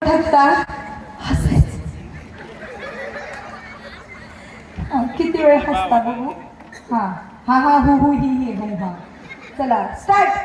थकता हसायचं. किती वेळ हसता बघू. हा हा हा हु हु ही ही हु हा. चला स्टार्ट.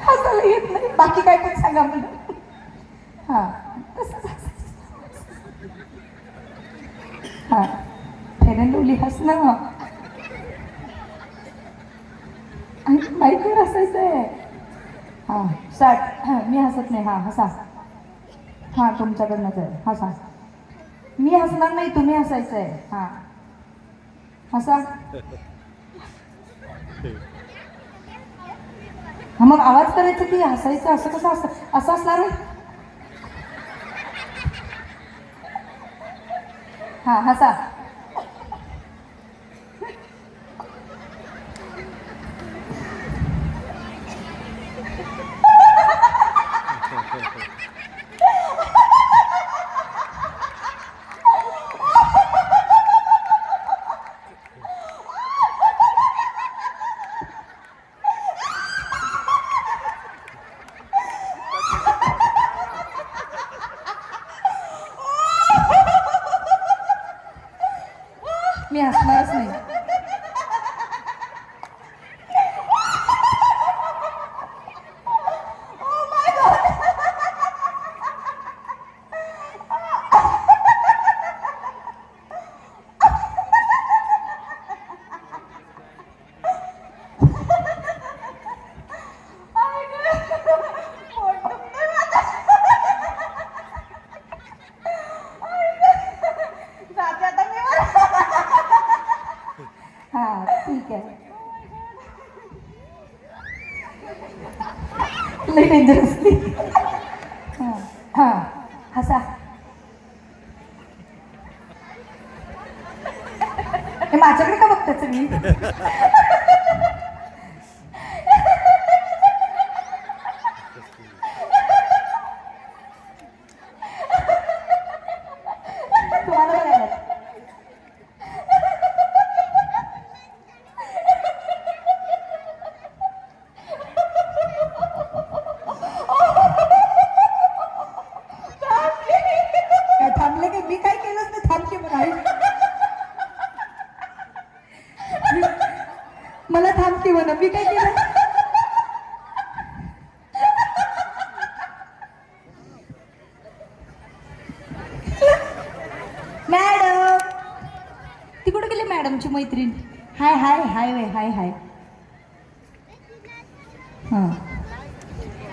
हसायला येत नाही. बाकी काय पण सांगा मला. हा हा फेर लवली हसणं आणि माईकवर हसायचंय. हा स्टार्ट. हा मी हसत नाही. हा हसा. हा तुमच्याकडनंच आहे. हसा. मी हसणार नाही, तुम्ही हसायचंय. हा हसा. हा मग आवाज करायचा की हसायचं. असं कसं असं असणार आहे. हा हसा. मी हसणारच नाही. हा ठीक आहे. लई डेंजरसली. हा हा हसा. हे माझ्याकडे का बघताच मी. तुम्हाला बघायला. काय थांबले की मी काय केलंच नाही. थांब की म्हणा. मला थांब की म्हणा. मी काय केलं. मॅडम ती कुठे गेली. मॅडमची मैत्रीण. हाय हाय हाय वे हाय हाय. हा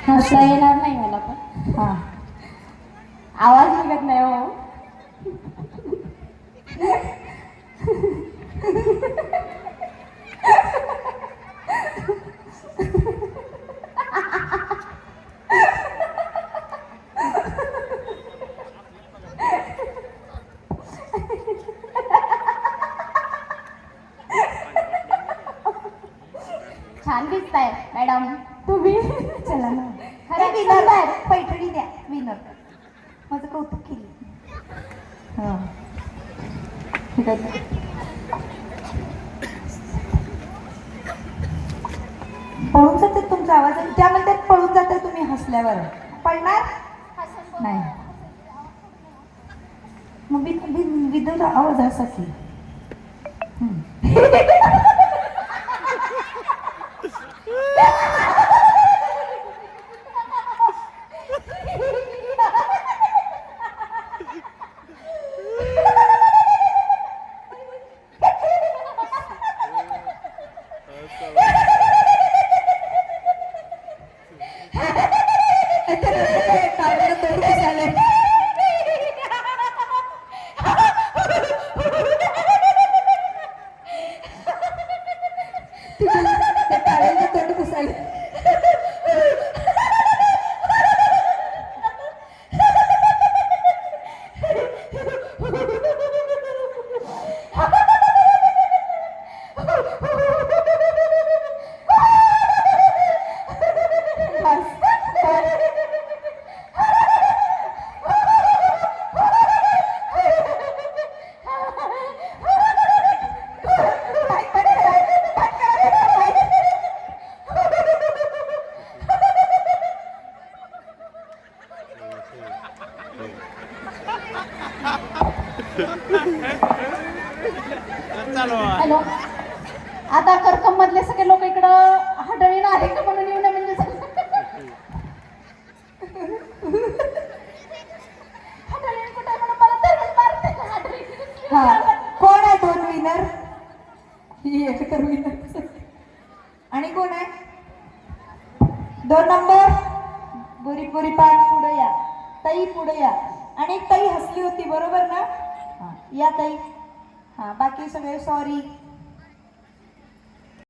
हसता येणार नाही मला पण. हा आवाज निघत नाही हो. छान दिसताय मॅडम तुम्ही. चला ना. खरंच विनर सुंदर. पैठणी द्या. विनर माझं कौतुक केली. हा ठीक आहे. पळून जाते तुमचा आवाज. आणि त्या म्हणतात पळून जाते तुम्ही हसल्यावर. पळणार नाही. मग विदर आवाज हसा की. बस, बस. काय करा, काय करा, काय? हॅलो आता करकम मधले सगळे लोक इकडं हडळीनं आले का म्हणून येऊ नये म्हणजे हडळीनं कुठे म्हणून मला धरून मारते हडळीनं. हा कोण आहे दोन विनर? ही एक तर विनर. आणि कोण आहे 2 नंबर? बुरी पुरी पाठ पुढे या, ताई पुढे या. आणि एक ताई हसली होती बरोबर ना? हा, या ताई. हा बाकी सगळे सॉरी.